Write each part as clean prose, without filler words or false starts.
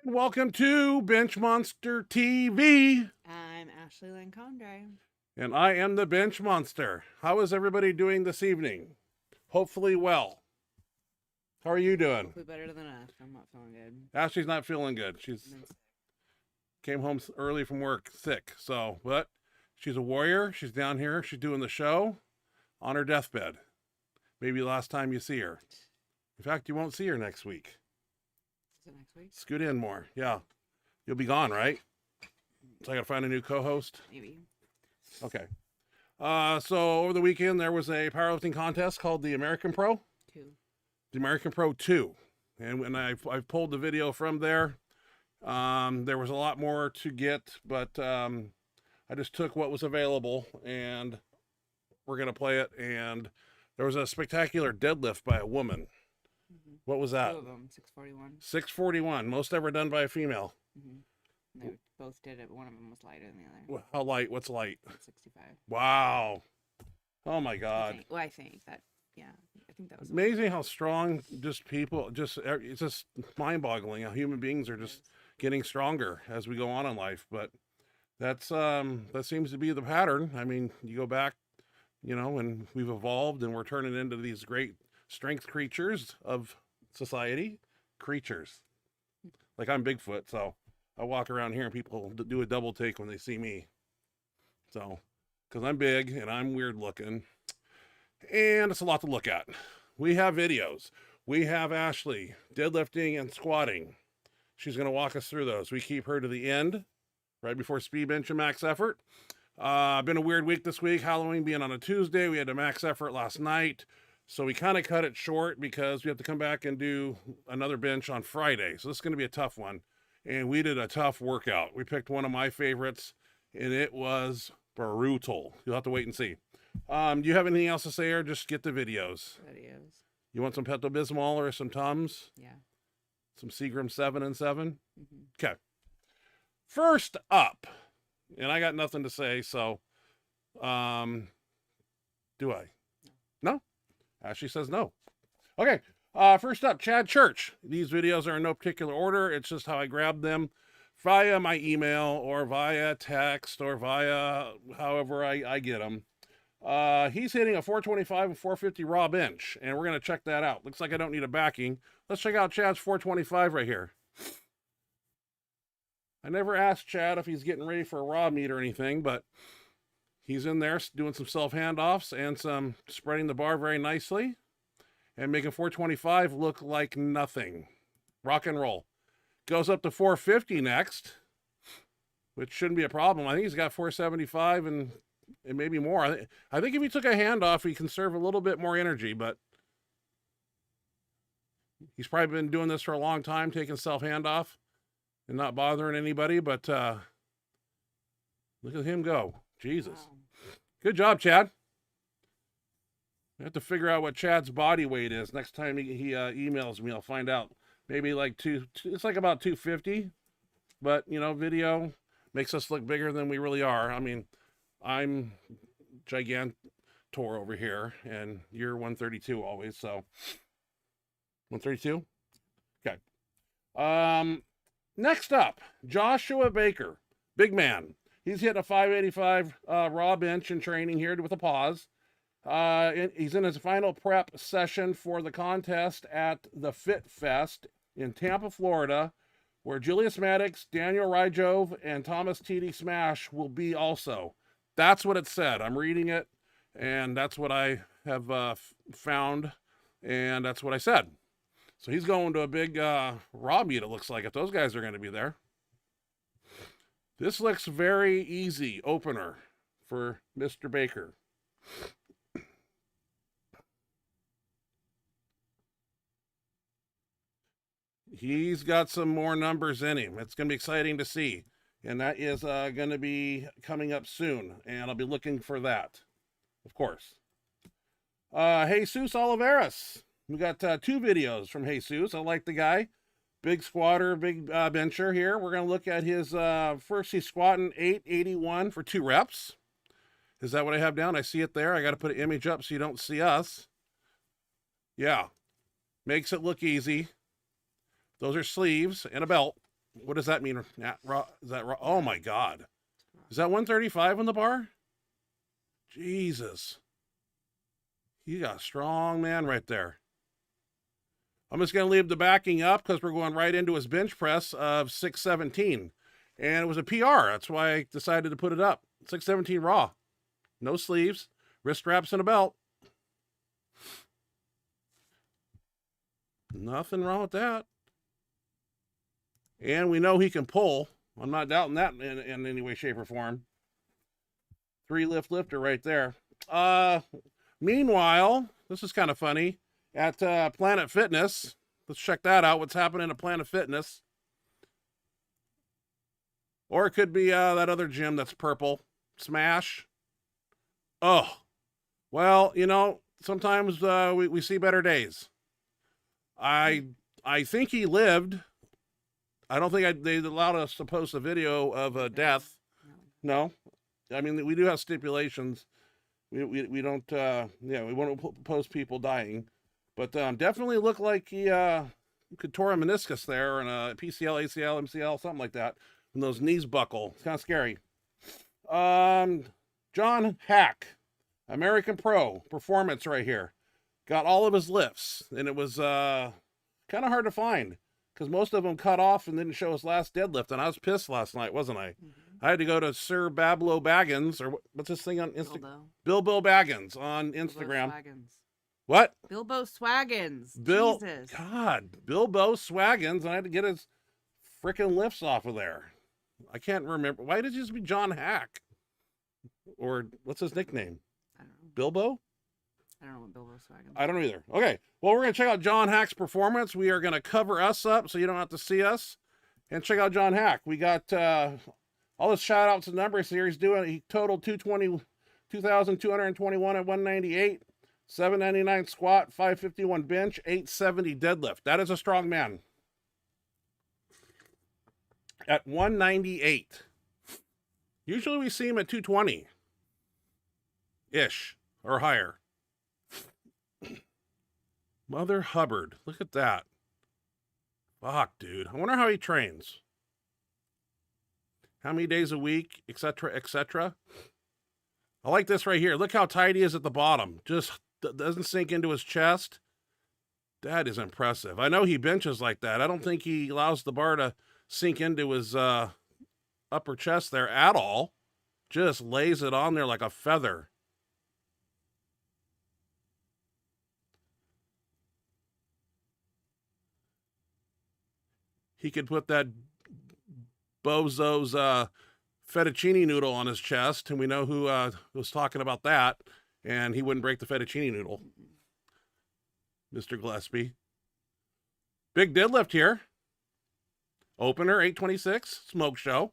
Welcome to Benchmonster TV. I'm Ashley Lancondre. And I am the Bench Monster. How is everybody doing this evening? Hopefully well. How are you doing? Hopefully better than us. I'm not feeling good. Ashley's not feeling good. She's came home early from work sick. But she's a warrior. She's down here. She's doing the show on her deathbed. Maybe the last time you see her. In fact, you won't see her next week. Is it next week? Scoot in more. Yeah. You'll be gone, right? So I got to find a new co-host? Maybe. Okay. So over the weekend, there was a powerlifting contest called the American Pro. 2. The American Pro 2. And when I've pulled the video from there, there was a lot more to get, but I just took what was available, and we're going to play it. And there was a spectacular deadlift by a woman. Mm-hmm. What was that? 2 of them, 641. 641, most ever done by a female. Mm-hmm. They both did it. One of them was lighter than the other. How light? What's light? 65. Wow. Oh my God. I think that, yeah. I think that was Amazing how strong just people, it's just mind-boggling how human beings are just getting stronger as we go on in life. But that seems to be the pattern. I mean, you go back, and we've evolved and we're turning into these great strength creatures of society. Creatures. Like I'm Bigfoot, so I walk around here and people do a double take when they see me. So, because I'm big and I'm weird looking. And it's a lot to look at. We have videos. We have Ashley deadlifting and squatting. She's going to walk us through those. We keep her to the end, right before speed bench and max effort. Been a weird week this week. Halloween being on a Tuesday. We had a max effort last night. So we kind of cut it short because we have to come back and do another bench on Friday. So this is going to be a tough one. And we did a tough workout. We picked one of my favorites, and it was brutal. You'll have to wait and see. Do you have anything else to say, or just get the videos? videos. You want some Pepto-Bismol or some Tums? Yeah. Some Seagram 7 and 7? Mm-hmm. Okay. First up, and I got nothing to say, so, do I? No? Ashley says no. Okay. First up, Chad Church. These videos are in no particular order. It's just how I grabbed them via my email or via text or via however I get them. He's hitting a 425 and 450 raw bench, and we're going to check that out. Looks like I don't need a backing. Let's check out Chad's 425 right here. I never asked Chad if he's getting ready for a raw meet or anything, but he's in there doing some self handoffs and some spreading the bar very nicely and making 425 look like nothing. Rock and roll. Goes up to 450 next, which shouldn't be a problem. I think he's got 475 and maybe more. I think if he took a hand off, he can conserve a little bit more energy, but he's probably been doing this for a long time, taking self handoff and not bothering anybody, but look at him go. Jesus. Wow. Good job, Chad. I have to figure out what Chad's body weight is. Next time he emails me, I'll find out. Maybe like it's like about 250, but video makes us look bigger than we really are. I mean, I'm gigantor over here, and you're 132 always, so 132? Okay. Next up, Joshua Baker, big man. He's hitting a 585 raw bench in training here with a pause. He's in his final prep session for the contest at the Fit Fest in Tampa, Florida, where Julius Maddox, Daniel Ryjove, and Thomas T.D. Smash will be also. That's what it said. I'm reading it, and that's what I have found, and that's what I said. So he's going to a big raw meet, it looks like, if those guys are going to be there. This looks very easy opener for Mr. Baker. He's got some more numbers in him. It's going to be exciting to see. And that is going to be coming up soon. And I'll be looking for that, of course. Jesus Oliveras. We got 2 videos from Jesus. I like the guy. Big squatter, big bencher here. We're going to look at his, first he's squatting 881 for 2 reps. Is that what I have down? I see it there. I got to put an image up so you don't see us. Yeah. Makes it look easy. Those are sleeves and a belt. What does that mean? Raw? Is that raw? Oh my God. Is that 135 on the bar? Jesus. You got a strong man right there. I'm just going to leave the backing up because we're going right into his bench press of 617. And it was a PR. That's why I decided to put it up. 617 raw. No sleeves, wrist straps, and a belt. Nothing wrong with that. And we know he can pull. I'm not doubting that in any way, shape, or form. 3 lift lifter right there. Meanwhile, this is kind of funny. At Planet Fitness, let's check that out. What's happening at Planet Fitness? Or it could be that other gym that's purple. Smash. Oh, well, you know, sometimes we see better days. I think he lived. I don't think they allowed us to post a video of a death. No. I mean, we do have stipulations. We don't, we won't post people dying. But definitely looked like he could tore a meniscus there and a PCL, ACL, MCL, something like that. And those knees buckle. It's kind of scary. John Hack, American Pro Performance right here. Got all of his lifts. And it was kind of hard to find because most of them cut off and didn't show his last deadlift. And I was pissed last night, wasn't I? Mm-hmm. I had to go to Sir Bablo Baggins, or what's this thing on Instagram? Bilbo Baggins on Instagram. What? Bilbo Swaggins. Jesus. God, Bilbo Swaggins, and I had to get his freaking lifts off of there. I can't remember. Why did it just be John Hack? Or what's his nickname? I don't know. Bilbo? I don't know what Bilbo Swaggins. I don't know either. Okay. Well, we're going to check out John Hack's performance. We are going to cover us up so you don't have to see us. And check out John Hack. We got all the shout outs and numbers here. He totaled 2,221 at 198. 799 squat, 551 bench, 870 deadlift. That is a strong man. At 198. Usually we see him at 220-ish or higher. Mother Hubbard. Look at that. Fuck, dude. I wonder how he trains. How many days a week, etc., etc. I like this right here. Look how tight he is at the bottom. Just doesn't sink into his chest. That is impressive. I know he benches like that. I don't think he allows the bar to sink into his upper chest there at all. Just lays it on there like a feather. He could put that bozo's fettuccine noodle on his chest, and we know who was talking about that. And he wouldn't break the fettuccine noodle. Mr. Gillespie. Big deadlift here. Opener, 826. Smoke show.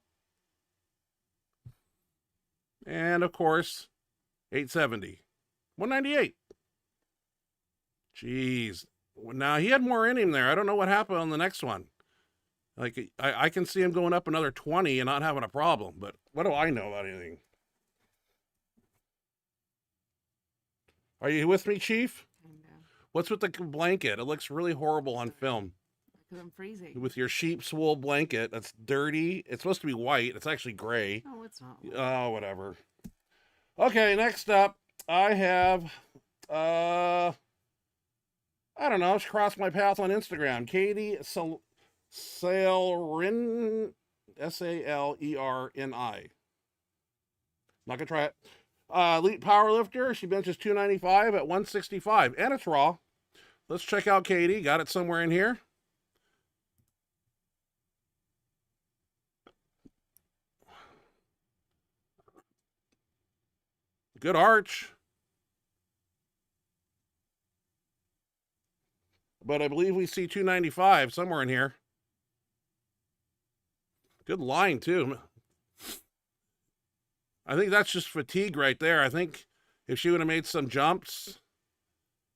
And, of course, 870. 198. Jeez. Now, he had more in him there. I don't know what happened on the next one. Like, I can see him going up another 20 and not having a problem. But what do I know about anything? Are you with me, Chief? What's with the blanket? It looks really horrible on film. Because I'm freezing. With your sheep's wool blanket. That's dirty. It's supposed to be white. It's actually gray. No, it's not. Oh, whatever. Okay, next up, I have, I don't know. She crossed my path on Instagram. Katie Salerni. Salerni. Not going to try it. Elite powerlifter. She benches 295 at 165. And it's raw. Let's check out Katie. Got it somewhere in here. Good arch. But I believe we see 295 somewhere in here. Good line, too. I think that's just fatigue right there. I think if she would have made some jumps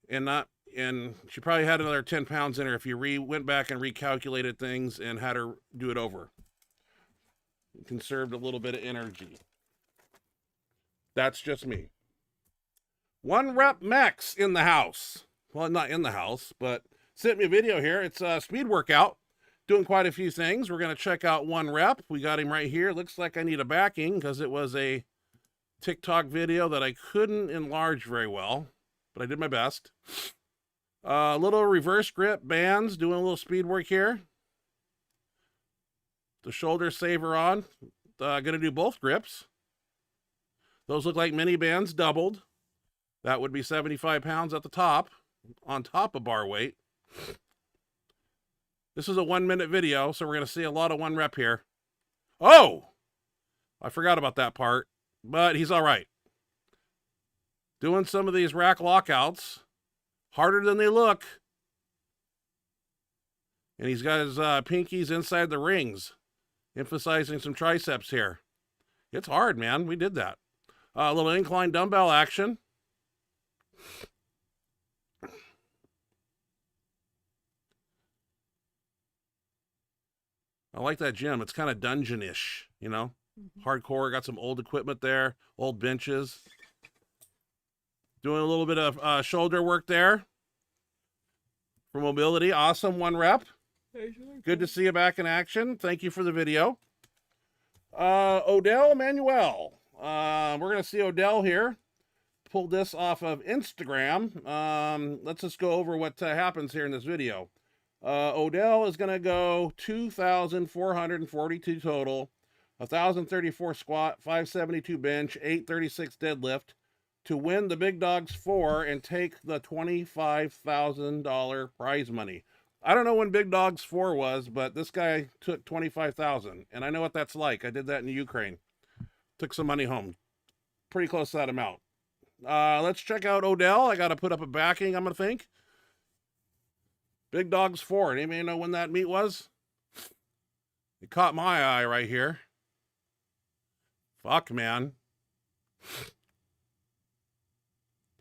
and she probably had another 10 pounds in her if you went back and recalculated things and had her do it over. Conserved a little bit of energy. That's just me. 1 rep max in the house. Well, not in the house, but sent me a video here. It's a speed workout. doing quite a few things. We're going to check out one rep. We got him right here. Looks like I need a backing because it was a TikTok video that I couldn't enlarge very well, but I did my best. Little reverse grip bands, doing a little speed work here. The shoulder saver on. Going to do both grips. Those look like mini bands doubled. That would be 75 pounds at the top, on top of bar weight. This is a 1 minute video, so we're going to see a lot of one rep here. Oh! I forgot about that part, but he's all right. Doing some of these rack lockouts. Harder than they look. And he's got his pinkies inside the rings, emphasizing some triceps here. It's hard, man. We did that. A little incline dumbbell action. I like that gym. It's kind of dungeon-ish, you know? Hardcore. Got some old equipment there, old benches. Doing a little bit of shoulder work there for mobility. Awesome, one rep. Good to see you back in action. Thank you for the video. Odell, Manuel. We're going to see Odell here. Pulled this off of Instagram. Let's just go over what happens here in this video. Odell is going to go 2,442 total, 1,034 squat, 572 bench, 836 deadlift to win the Big Dogs 4 and take the $25,000 prize money. I don't know when Big Dogs 4 was, but this guy took $25,000, and I know what that's like. I did that in Ukraine. Took some money home. Pretty close to that amount. Let's check out Odell. I got to put up a backing, I'm going to think. Big Dogs 4. Anybody know when that meet was? It caught my eye right here. Fuck, man.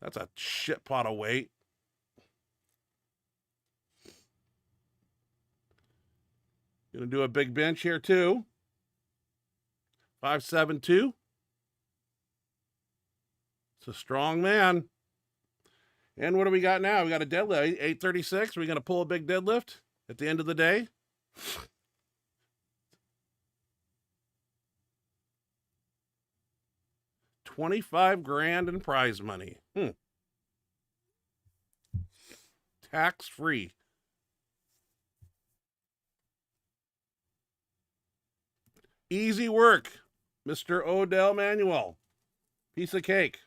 That's a shit pot of weight. Gonna do a big bench here too. 572. It's a strong man. And what do we got now? We got a deadlift, 836. We're going to pull a big deadlift at the end of the day. $25,000 in prize money. Tax-free. Easy work, Mr. Odell Manuel. Piece of cake.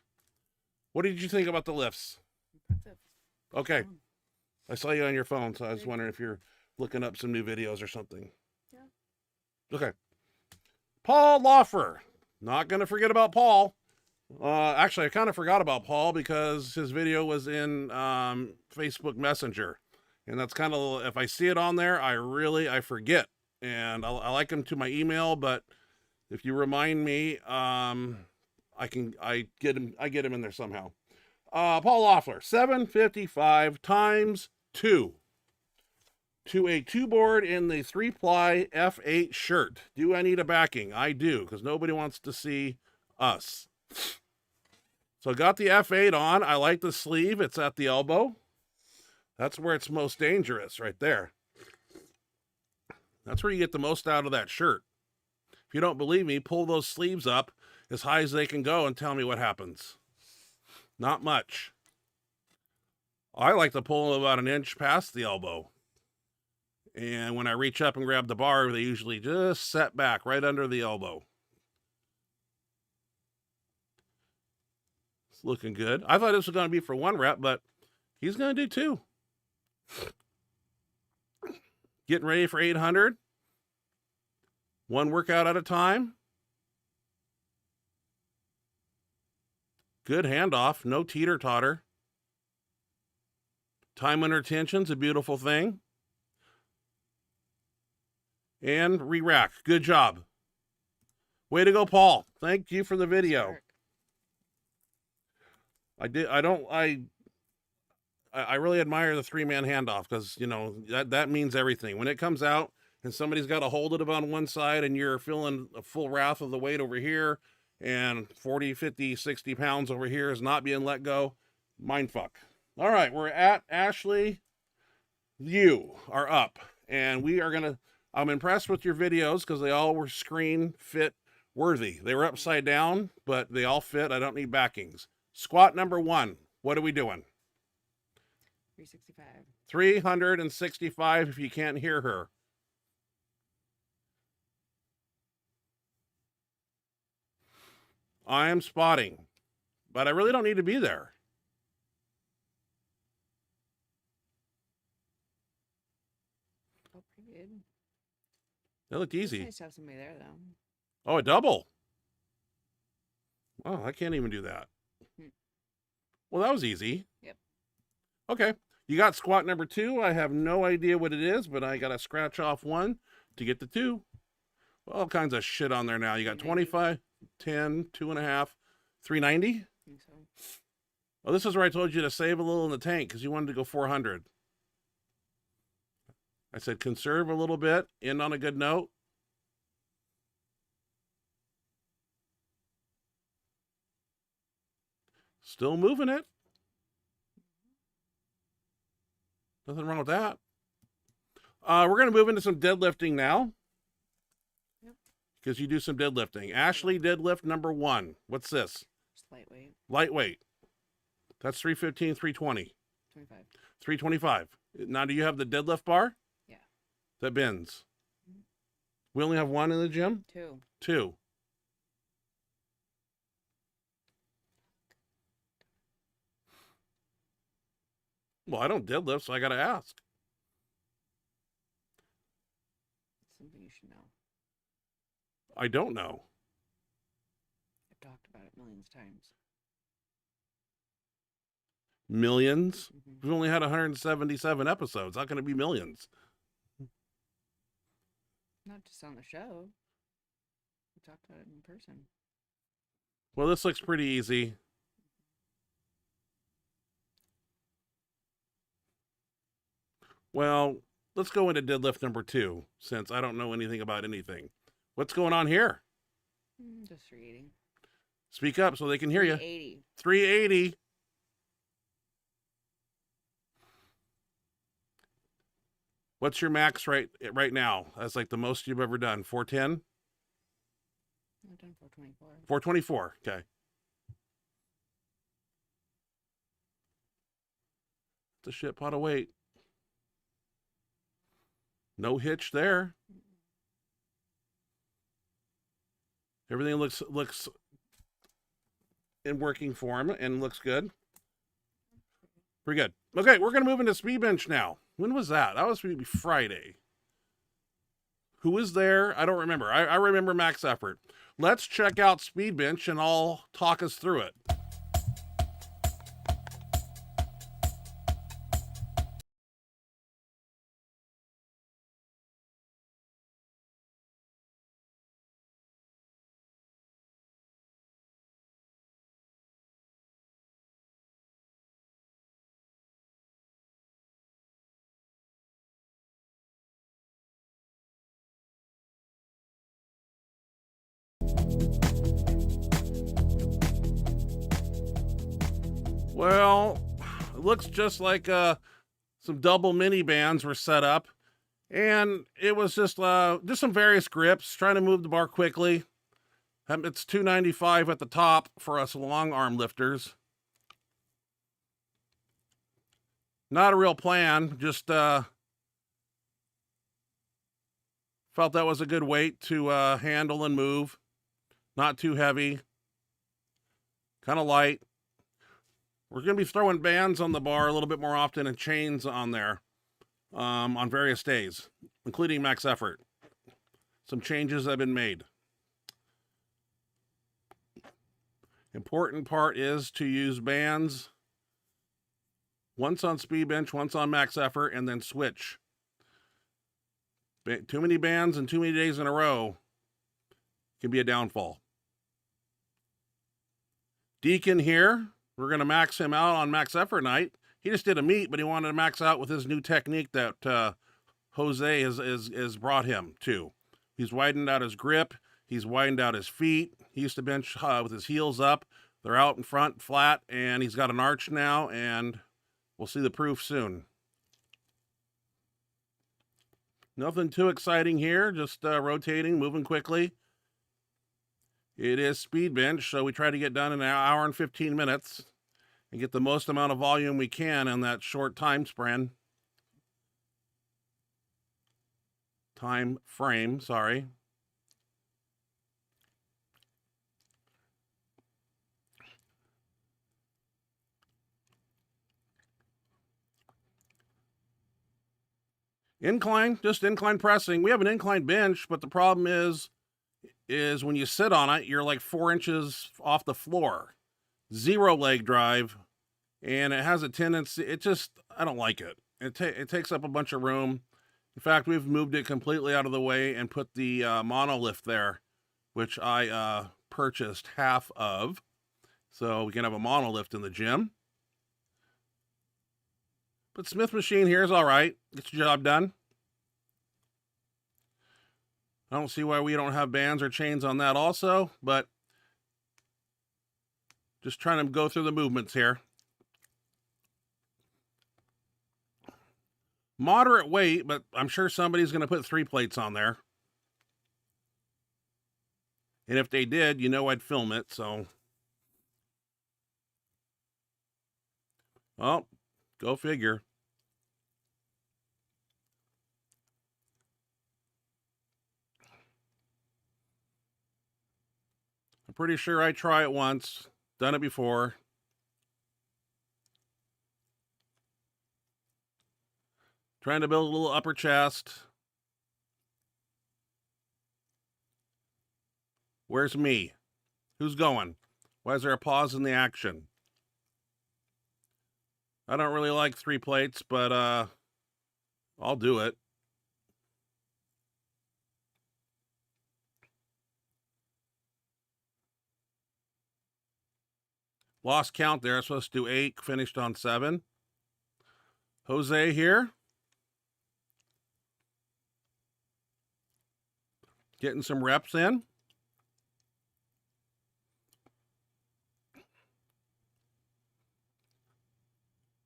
What did you think about the lifts? Okay. I saw you on your phone, so I was wondering if you're looking up some new videos or something. Yeah. Okay. Paul Laffer. Not going to forget about Paul. Actually, I kind of forgot about Paul because his video was in Facebook Messenger. And that's kind of, if I see it on there, I forget. And I like him to my email, but if you remind me, I get him in there somehow. Paul Laffer, 755 times 2 to a 2-board in the 3-ply F8 shirt. Do I need a backing? I do, because nobody wants to see us. So I got the F8 on. I like the sleeve. It's at the elbow. That's where it's most dangerous, right there. That's where you get the most out of that shirt. If you don't believe me, pull those sleeves up as high as they can go and tell me what happens. Not much. I like to pull them about an inch past the elbow. And when I reach up and grab the bar, they usually just set back right under the elbow. It's looking good. I thought this was going to be for 1 rep, but he's going to do 2. Getting ready for 800. 1 workout at a time. Good handoff, no teeter-totter. Time under tension's a beautiful thing. And re-rack. Good job. Way to go, Paul. Thank you for the video. I really admire the 3-man handoff because, you know, that means everything. When it comes out and somebody's got to hold it on one side and you're feeling a full wrath of the weight over here and 40, 50, 60 pounds over here is not being let go, mindfuck. All right, we're at Ashley. You are up. and I'm impressed with your videos because they all were screen fit worthy. They were upside down, but they all fit. I don't need backings. Squat number 1. What are we doing? 365. 365 if you can't hear her. I am spotting, but I really don't need to be there. Oh, pretty good. That looked It's easy. nice to have somebody there, though. Oh, a double. Oh, I can't even do that. Well, that was easy. Yep. Okay. You got squat number 2. I have no idea what it is, but I got to scratch off 1 to get the 2. All kinds of shit on there now. You got 25, 10, 2.5, 390. I think so. Oh, this is where I told you to save a little in the tank because you wanted to go 400. I said conserve a little bit, end on a good note. Still moving it. Nothing wrong with that. We're going to move into some deadlifting now. Yep. Because you do some deadlifting. Ashley, deadlift number 1. What's this? Just lightweight. Lightweight. That's 315, 320. 25. 325. Now, do you have the deadlift bar? Yeah. That bends. We only have 1 in the gym? 2. 2. Well, I don't deadlift, so I got to ask. It's something you should know. I don't know. I've talked about it millions of times. Millions? Mm-hmm. We've only had 177 episodes. How can it be millions? Not just on the show. We talked about it in person. Well, this looks pretty easy. Well, let's go into deadlift number 2, since I don't know anything about anything. What's going on here? Just 380. Speak up so they can hear you. 380. 380. What's your max right now? That's like the most you've ever done. 410? I've done 424. 424. Okay. It's a shit pot of weight. No hitch there. Everything looks in working form and looks good. Pretty good. Okay, we're going to move into speed bench now. When was that? That was maybe Friday. Who was there? I don't remember. I remember max effort. Let's check out speed bench and I'll talk us through it. Well, it looks just like some double mini bands were set up, and it was just some various grips, trying to move the bar quickly. It's 295 at the top for us long arm lifters. Not a real plan, just felt that was a good weight to handle and move. Not too heavy, kind of light. We're going to be throwing bands on the bar a little bit more often and chains on there on various days, including max effort. Some changes have been made. Important part is to use bands once on speed bench, once on max effort, and then switch. Too many bands and too many days in a row can be a downfall. Deacon here. We're going to max him out on max effort night. He just did a meet, but he wanted to max out with his new technique that Jose has brought him to. He's widened out his grip. He's widened out his feet. He used to bench with his heels up. They're out in front, flat, and he's got an arch now, and we'll see the proof soon. Nothing too exciting here, just rotating, moving quickly. It is speed bench, so we try to get done in an hour and 15 minutes and get the most amount of volume we can in that short time span. Time frame, sorry. Incline, just incline pressing. We have an incline bench, but the problem is when you sit on it, you're like 4 inches off the floor. 0 leg drive, and it has a tendency, I don't like it. It takes up a bunch of room. In fact, we've moved it completely out of the way and put the monolift there, which I purchased half of, so we can have a monolift in the gym. But Smith machine here is all right. Gets the job done. I don't see why we don't have bands or chains on that also, but just trying to go through the movements here. Moderate weight, but I'm sure somebody's going to put 3 plates on there. And if they did, you know I'd film it, so. Well, go figure. I'm pretty sure I try it once. Done it before. Trying to build a little upper chest. Where's me? Who's going? Why is there a pause in the action? I don't really like 3 plates, but I'll do it. Lost count there. I was supposed to do 8, finished on 7. Jose here. Getting some reps in.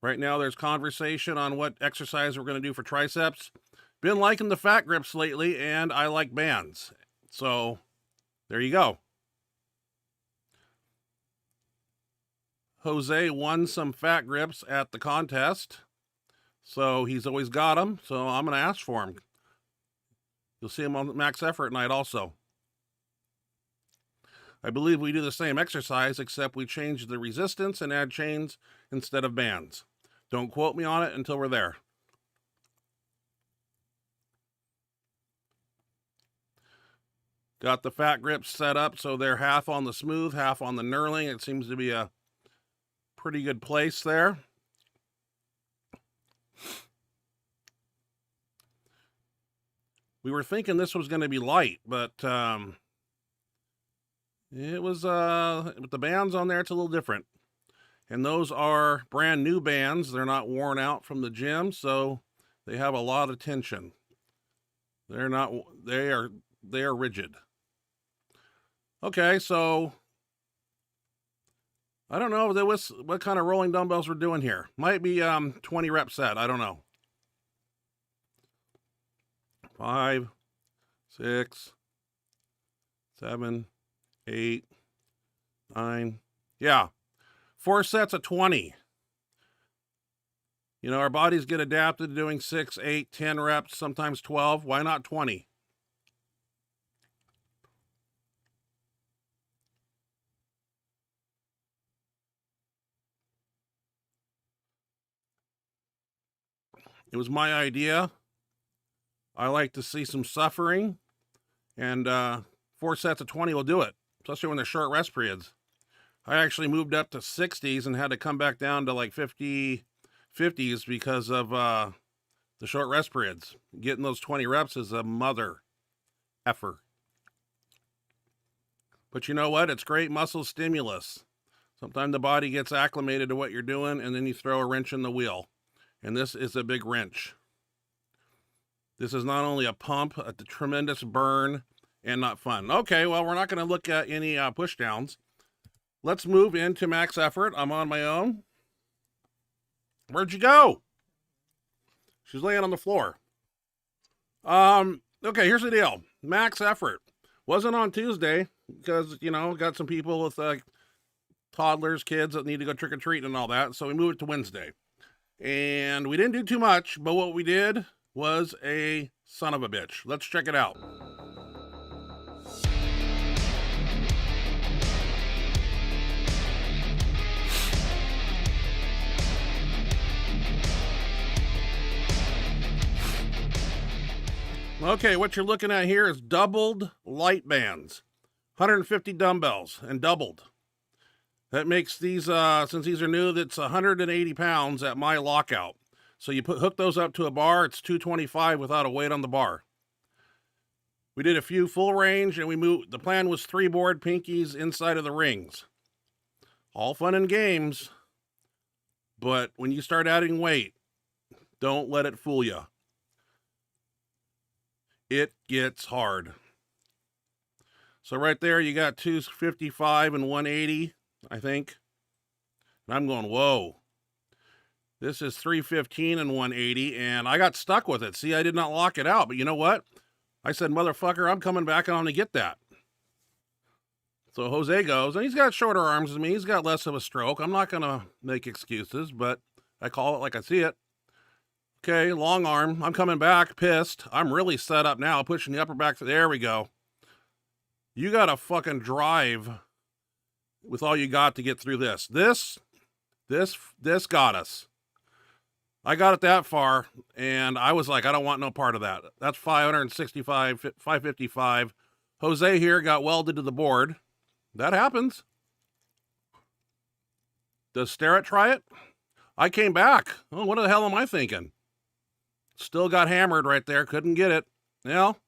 Right now there's conversation on what exercise we're going to do for triceps. Been liking the fat grips lately, and I like bands. So there you go. Jose won some fat grips at the contest, so he's always got them, so I'm going to ask for him. You'll see him on Max Effort night also. I believe we do the same exercise, except we change the resistance and add chains instead of bands. Don't quote me on it until we're there. Got the fat grips set up so they're half on the smooth, half on the knurling. It seems to be a pretty good place there. We were thinking this was going to be light, but it was, with the bands on there, it's a little different. And those are brand new bands. They're not worn out from the gym, so they have a lot of tension. They are rigid. Okay, so I don't know what kind of rolling dumbbells we're doing here. Might be 20 rep set. I don't know. 5, 6, 7, 8, 9. Yeah. 4 sets of 20. You know, our bodies get adapted to doing 6, 8, 10 reps, sometimes 12. Why not 20? It was my idea. I like to see some suffering, and 4 sets of 20 will do it, especially when they're short rest periods. I actually moved up to 60s and had to come back down to like 50s because of the short rest periods. Getting those 20 reps is a mother effer. But you know what? It's great muscle stimulus. Sometimes the body gets acclimated to what you're doing, and then you throw a wrench in the wheel. And this is a big wrench. This is not only a pump, a tremendous burn, and not fun. Okay, well, we're not going to look at any push downs. Let's move into max effort. I'm on my own. Where'd you go? She's laying on the floor. Okay, here's the deal. Max effort wasn't on Tuesday because, got some people with toddlers, kids that need to go trick or treating and all that. So we moved it to Wednesday. And we didn't do too much, but what we did was a son of a bitch. Let's check it out. Okay, what you're looking at here is doubled light bands, 150 dumbbells and doubled. That makes these, since these are new, that's 180 pounds at my lockout. So you hook those up to a bar, it's 225 without a weight on the bar. We did a few full range and we moved, the plan was 3 board pinkies inside of the rings. All fun and games, but when you start adding weight, don't let it fool you. It gets hard. So right there, you got 255 and 180, I think. And I'm going, whoa. This is 315 and 180, and I got stuck with it. See, I did not lock it out, but you know what? I said, motherfucker, I'm coming back on to get that. So Jose goes, and he's got shorter arms than me. He's got less of a stroke. I'm not going to make excuses, but I call it like I see it. Okay, long arm. I'm coming back, pissed. I'm really set up now, pushing the upper back. There we go. You got to fucking drive with all you got to get through this. This got us. I got it that far, and I was like, I don't want no part of that. That's 565, 555. Jose here got welded to the board. That happens. Does Starrett try it? I came back. Oh, what the hell am I thinking? Still got hammered right there. Couldn't get it. Well,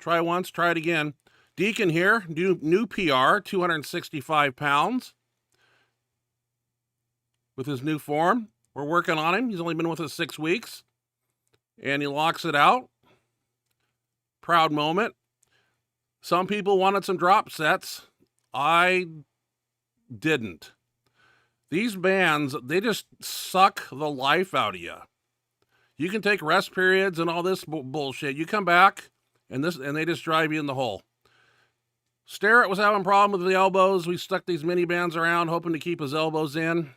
try once, try it again. Deacon here, new PR, 265 pounds. With his new form. We're working on him. He's only been with us 6 weeks. And he locks it out. Proud moment. Some people wanted some drop sets. I didn't. These bands, they just suck the life out of you. You can take rest periods and all this bullshit. You come back, and they just drive you in the hole. Starrett was having a problem with the elbows. We stuck these mini bands around, hoping to keep his elbows in.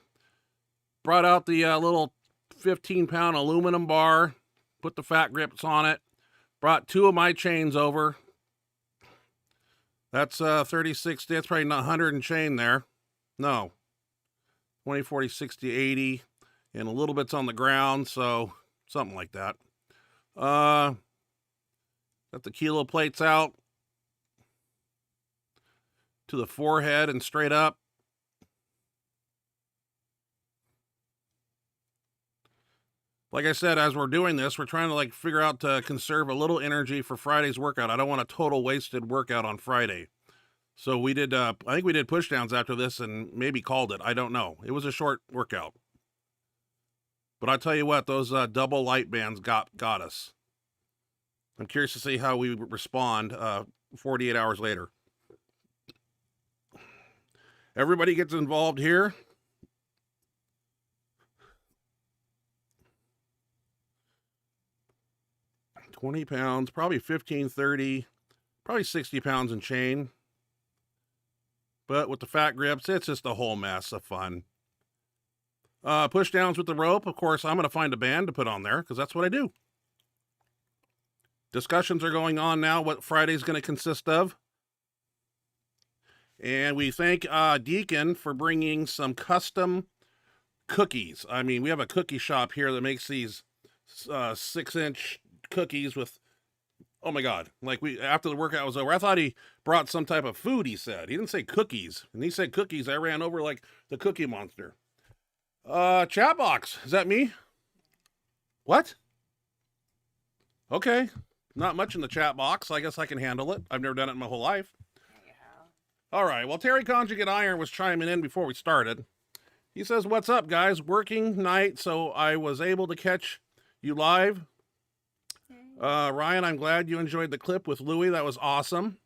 Brought out the little 15-pound aluminum bar, put the fat grips on it. Brought 2 of my chains over. That's 30, 60. That's probably not 100 and chain there. No. 20, 40, 60, 80. And a little bit's on the ground, so something like that. Got the kilo plates out to the forehead and straight up. Like I said, as we're doing this, we're trying to figure out to conserve a little energy for Friday's workout. I don't want a total wasted workout on Friday. So we did, I think we did push downs after this and maybe called it. I don't know. It was a short workout. But I tell you what, those double light bands got us. I'm curious to see how we respond 48 hours later. Everybody gets involved here. $20 pounds, probably 15, 30, probably 60 pounds in chain. But with the fat grips, it's just a whole mess of fun. Push downs with the rope. Of course, I'm going to find a band to put on there because that's what I do. Discussions are going on now what Friday's going to consist of. And we thank Deacon for bringing some custom cookies. I mean, we have a cookie shop here that makes these 6-inch cookies with, oh my God, after the workout was over, I thought he brought some type of food, he said. He didn't say cookies. And he said cookies. I ran over like the Cookie Monster. Chat box. Is that me? What? Okay. Not much in the chat box. I guess I can handle it. I've never done it in my whole life. Yeah. All right. Well, Terry Conjugate Iron was chiming in before we started. He says, what's up, guys? Working night, so I was able to catch you live. Ryan, I'm glad you enjoyed the clip with Louie. That was awesome.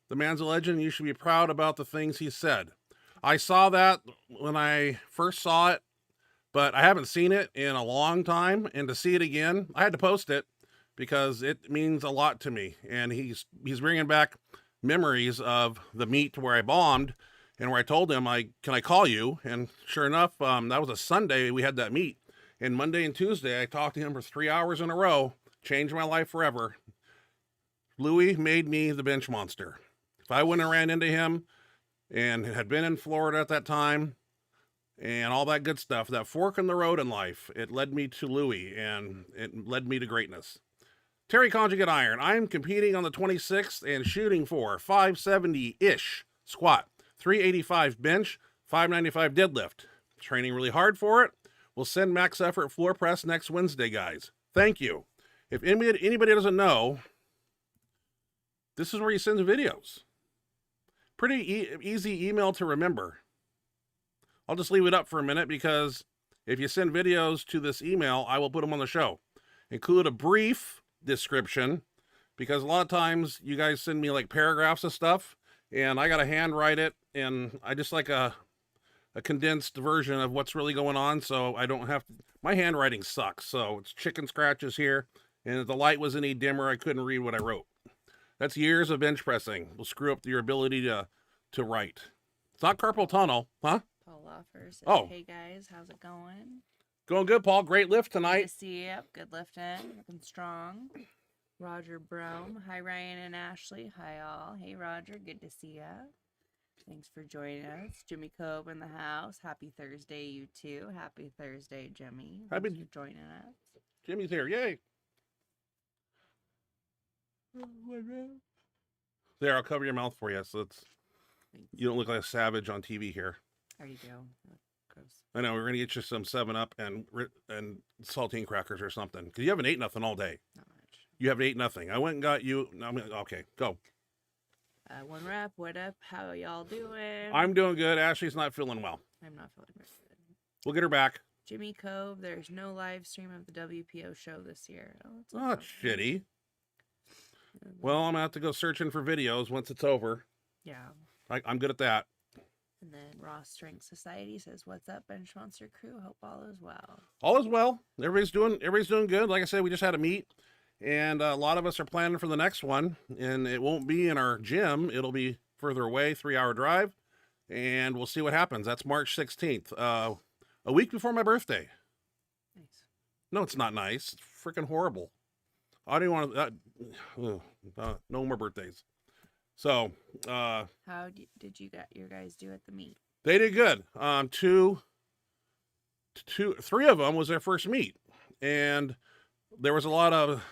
The man's a legend. You should be proud about the things he said. I saw that when I first saw it, but I haven't seen it in a long time. And to see it again, I had to post it because it means a lot to me. And he's bringing back memories of the meet where I bombed and where I told him, can I call you? And sure enough, that was a Sunday we had that meet. And Monday and Tuesday, I talked to him for 3 hours in a row, changed my life forever. Louis made me the bench monster. If I wouldn't have ran into him and had been in Florida at that time and all that good stuff, that fork in the road in life, it led me to Louis and it led me to greatness. Terry Conjugate Iron. I'm competing on the 26th and shooting for 570-ish squat, 385 bench, 595 deadlift. Training really hard for it. We'll send max effort floor press next Wednesday, guys. Thank you. If anybody doesn't know, this is where he sends videos. Pretty easy email to remember. I'll just leave it up for a minute because if you send videos to this email, I will put them on the show. Include a brief description because a lot of times you guys send me like paragraphs of stuff and I got to handwrite it, and I just like a condensed version of what's really going on, so I don't have to, my handwriting sucks, so it's chicken scratches here, and if the light was any dimmer, I couldn't read what I wrote. That's years of bench pressing. Will screw up your ability to write. It's not carpal tunnel, huh? Paul Laffer says, Oh. Hey guys, how's it going? Going good, Paul. Great lift Good tonight. to see you. Good lifting. Looking strong. Roger Brome. Hi, Ryan and Ashley. Hi, all. Hey, Roger. Good to see you. Thanks for joining us. Jimmy Cobe in the house. Happy Thursday, you too. Happy Thursday, Jimmy. Thanks for joining us. Jimmy's here. Yay. There, I'll cover your mouth for you, so you don't look like a savage on TV here. There you go. Gross. I know, we're going to get you some 7-Up and saltine crackers or something, because you haven't ate nothing all day. Not much. You haven't ate nothing. I went and got you. Okay, go. One rep. What up? How y'all doing? I'm doing good. Ashley's not feeling well. I'm not feeling very good. We'll get her back. Jimmy Cove, there's no live stream of the WPO show this year. Oh, that's shitty. Well, I'm going to have to go searching for videos once it's over. Yeah. I'm good at that. And then Ross Strength Society says, "What's up, Benchmonster crew? Hope all is well." All is well. Everybody's doing good. Like I said, we just had a meet, and a lot of us are planning for the next one, and it won't be in our gym. It'll be further away, 3-hour drive, and we'll see what happens. That's March 16th, a week before my birthday. Nice. No, it's not nice. It's freaking horrible. I don't want to. No more birthdays. So, how did you your guys do at the meet? they did good. 3 of them was their first meet, and there was a lot of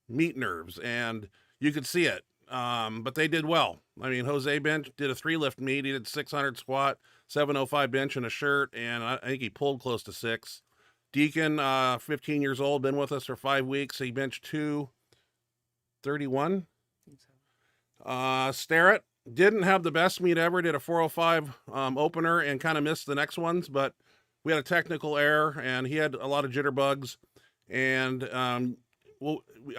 meat nerves, and you could see it. But they did well. I mean, Jose Bench did a 3-lift meet. He did 600 squat, 705 bench in a shirt, and I think he pulled close to 6. Deacon, 15 years old, been with us for 5 weeks. He benched 231. I think so. Starrett didn't have the best meet ever. Did a 405 opener and kind of missed the next ones, but we had a technical error, and he had a lot of jitterbugs. And I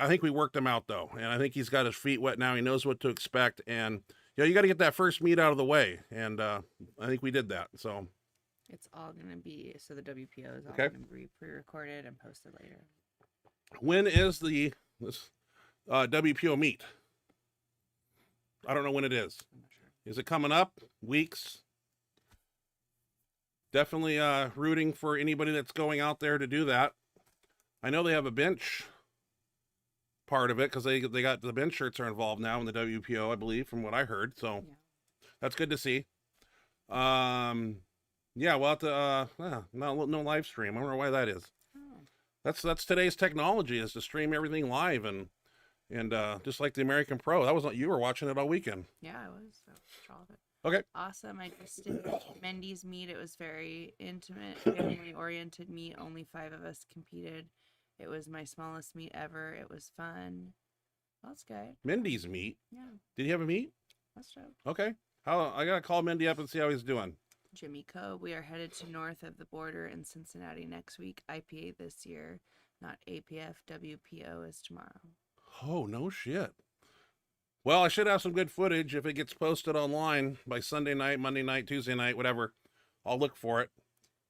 think we worked him out though, and I think he's got his feet wet now. He knows what to expect, and you got to get that first meet out of the way, and I think we did that. So. It's all going to be, so the WPO is all Okay. going to be pre-recorded and posted later. When is this WPO meet? I don't know when it is. I'm not sure. Is it coming up? Weeks? Definitely rooting for anybody that's going out there to do that. I know they have a bench part of it because they got the bench shirts are involved now in the WPO, I believe, from what I heard. So Yeah. that's good to see. Yeah, we'll have to, no live stream. I wonder why that is. Oh, That's today's technology, is to stream everything live, and just like the American Pro. That was you were watching it all weekend. yeah, I was. I watched all of it. Okay. Awesome. I just did Mendy's meet. It was very intimate, family-oriented meet. Only 5 of us competed. It was my smallest meet ever. It was fun. Well, that's good. Mindy's meet. Yeah, Did he have a meet? that's dope. Okay. I gotta call Mindy up and see how he's doing. Jimmy Coe, we are headed to north of the border in Cincinnati next week. IPA this year, not APF. WPO is tomorrow. Oh, no shit. Well, I should have some good footage if it gets posted online by Sunday night, Monday night, Tuesday night, whatever. I'll look for it.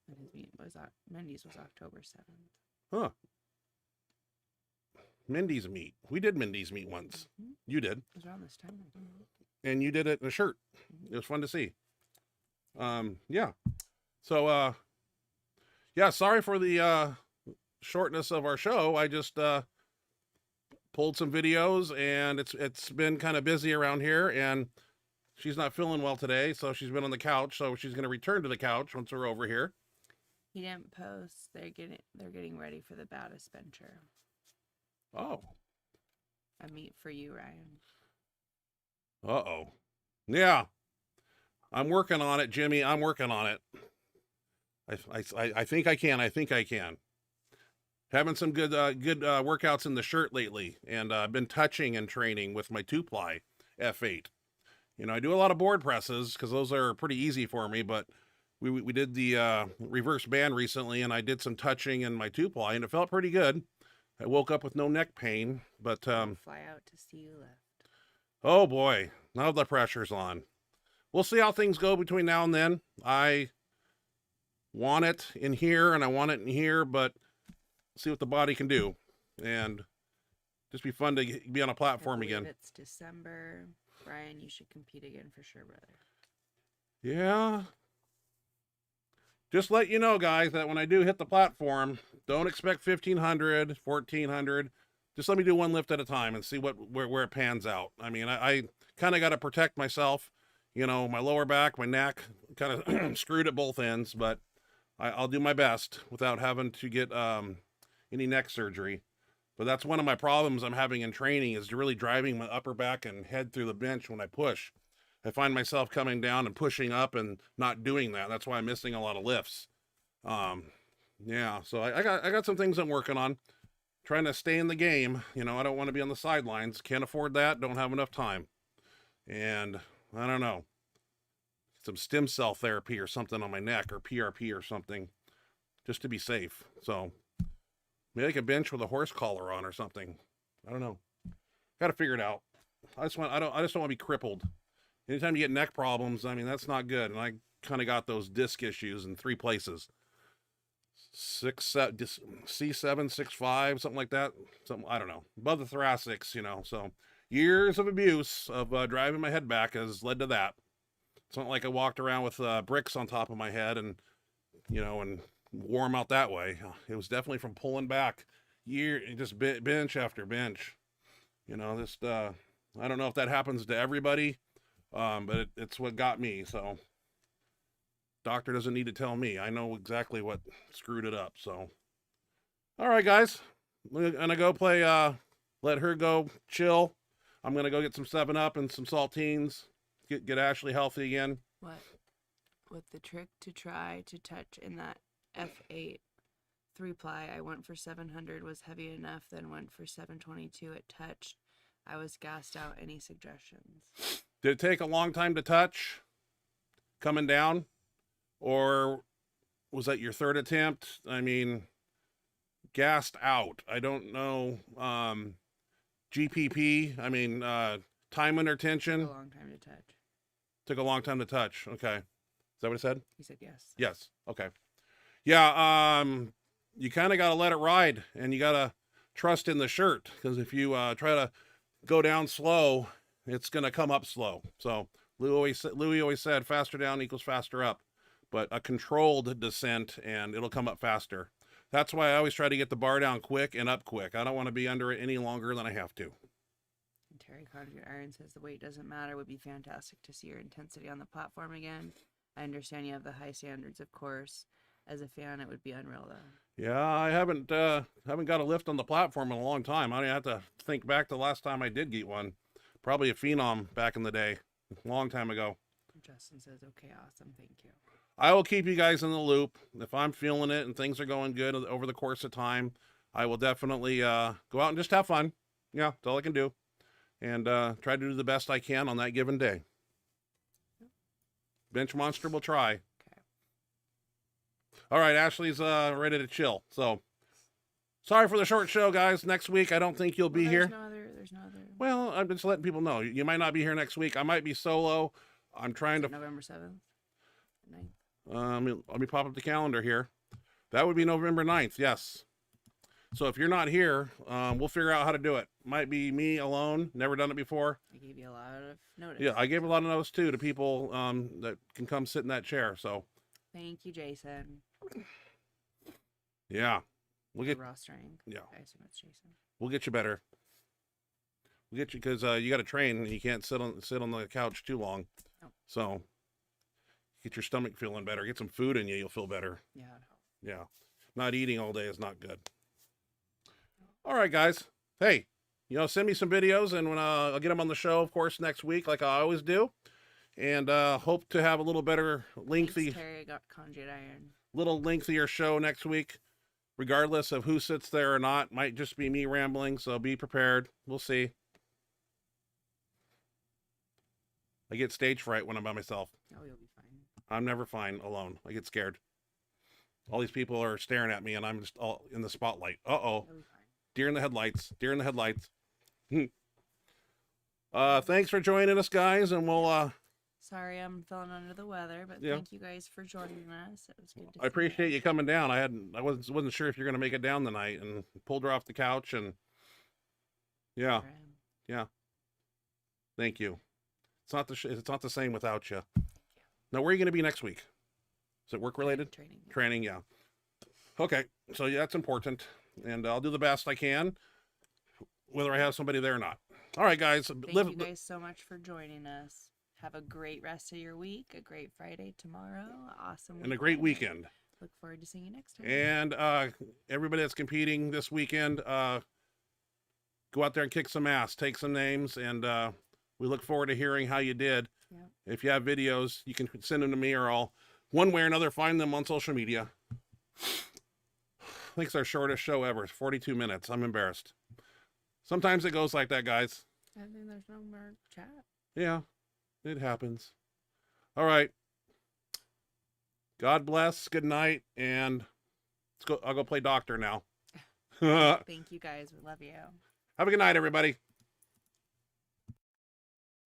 And his meet was Mendy's was October 7th. Huh. Mindy's meet. We did Mindy's meet once. You did. It was around this time. I think. And you did it in a shirt. It was fun to see. Yeah. So, yeah, sorry for the shortness of our show. I just pulled some videos, and it's been kind of busy around here, and she's not feeling well today, so she's been on the couch. So she's going to return to the couch once we're over here. He didn't post. They're getting ready for the bow dispenser. Oh. A meet for you, Ryan. Uh-oh. Yeah. I'm working on it, Jimmy. I'm working on it. I think I can. I think I can. Having some good workouts in the shirt lately, and I've been touching and training with my 2-ply F8. You know, I do a lot of board presses because those are pretty easy for me, but we did the reverse band recently, and I did some touching in my 2-ply, and it felt pretty good. I woke up with no neck pain, but Fly out to see you lift. oh boy, now the pressure's on. We'll see how things go between now and then. I want it in here, and I want it in here, but see what the body can do, and just be fun to be on a platform again. It's December. Ryan, you should compete again for sure, brother. Yeah. Just let you know, guys, that when I do hit the platform, don't expect 1,500, 1,400. Just let me do one lift at a time and see where it pans out. I mean, I kind of got to protect myself. You know, my lower back, my neck, kind of screwed at both ends, but I'll do my best without having to get any neck surgery. But that's one of my problems I'm having in training, is really driving my upper back and head through the bench when I push. I find myself coming down and pushing up and not doing that. That's why I'm missing a lot of lifts. Yeah, so I got some things I'm working on. Trying to stay in the game. You know, I don't want to be on the sidelines. Can't afford that. Don't have enough time. And I don't know. Some stem cell therapy or something on my neck, or PRP or something, just to be safe. So maybe I could bench with a horse collar on or something. I don't know. Got to figure it out. I just don't want to be crippled. Anytime you get neck problems, I mean, that's not good. And I kind of got those disc issues in 3 places. 6'7", C7, 6'5", something like that. Something, I don't know. Above the thoracics, you know. So years of abuse of driving my head back has led to that. It's not like I walked around with bricks on top of my head and, you know, and wore them out that way. It was definitely from pulling back just bench after bench. You know, just, I don't know if that happens to everybody, but it's what got me. So doctor doesn't need to tell me. I know exactly what screwed it up. So, all right, guys, I'm going to go play, let her go chill. I'm going to go get some 7-Up and some saltines. Get Ashley healthy again. What the trick to try to touch in that F8 3-ply, I went for 700, was heavy enough, then went for 722. It touched. I was gassed out. Any suggestions? Did it take a long time to touch coming down? Or was that your 3rd attempt? I mean, gassed out. I don't know. GPP, I mean, time under tension. Took a long time to touch. Took a long time to touch. Okay. Is that what it said? He said yes. Yes. Okay. Yeah, you kind of got to let it ride, and you got to trust in the shirt, because if you try to go down slow, it's going to come up slow. So Louis always said faster down equals faster up, but a controlled descent and it'll come up faster. That's why I always try to get the bar down quick and up quick. I don't want to be under it any longer than I have to. Terry Conjure Iron says the weight doesn't matter. Would be fantastic to see your intensity on the platform again. I understand you have the high standards, of course. As a fan, it would be unreal, though. Yeah, I haven't got a lift on the platform in a long time. I have to think back to the last time I did get one. Probably a Phenom back in the day, a long time ago. Justin says, okay, awesome, thank you. I will keep you guys in the loop. If I'm feeling it and things are going good over the course of time, I will definitely go out and just have fun. Yeah, that's all I can do. And try to do the best I can on that given day. Benchmonster will try. Okay. All right, Ashley's ready to chill. So, sorry for the short show, guys. Next week, I don't think you'll be here. There's no other. Well, I'm just letting people know. You might not be here next week. I might be solo. I'm trying to... November 7th? 9th? Let me pop up the calendar here. That would be November 9th, yes. So if you're not here, we'll figure out how to do it. Might be me alone, never done it before. I gave you a lot of notice. Yeah, I gave a lot of notice too to people that can come sit in that chair. So Thank you, Jason. yeah, we'll get rostering. Yeah, I assume it's Jason. we'll get you better. We'll get you because you got to train. And you can't sit on the couch too long. Oh. So get your stomach feeling better. Get some food in you. You'll feel better. Yeah. Yeah, not eating all day is not good. All right, guys. Hey, send me some videos, and when I'll get them on the show, of course, next week, like I always do. And hope to have a little better, lengthy, Thanks, Terry got conjugate iron. little lengthier show next week, regardless of who sits there or not. Might just be me rambling, so be prepared. We'll see. I get stage fright when I'm by myself. Oh, you'll be fine. I'm never fine alone. I get scared. All these people are staring at me, and I'm just all in the spotlight. Uh-oh. You'll be fine. Deer in the headlights. Deer in the headlights. Thanks for joining us, guys, and we'll Sorry, I'm feeling under the weather, but Yeah. thank you guys for joining us. It was good to I appreciate you coming down. I wasn't sure if you're gonna make it down tonight, and pulled her off the couch, and yeah, thank you. It's not the same without you. Now, where are you gonna be next week? Is it work related? Training. Training, yeah. Okay, so yeah, that's important, and I'll do the best I can, whether I have somebody there or not. All right, guys. Thank you guys so much for joining us. Have a great rest of your week. A great Friday tomorrow. Awesome. And a great weekend. Look forward to seeing you next time. And everybody that's competing this weekend, go out there and kick some ass, take some names, and we look forward to hearing how you did. Yep. If you have videos, you can send them to me, or I'll, one way or another, find them on social media. I think it's our shortest show ever. It's 42 minutes. I'm embarrassed. Sometimes it goes like that, guys. I think there's no more chat. Yeah, it happens. All right. God bless. Good night. And let's go. I'll go play doctor now. Thank you guys. We love you. Have a good night, everybody.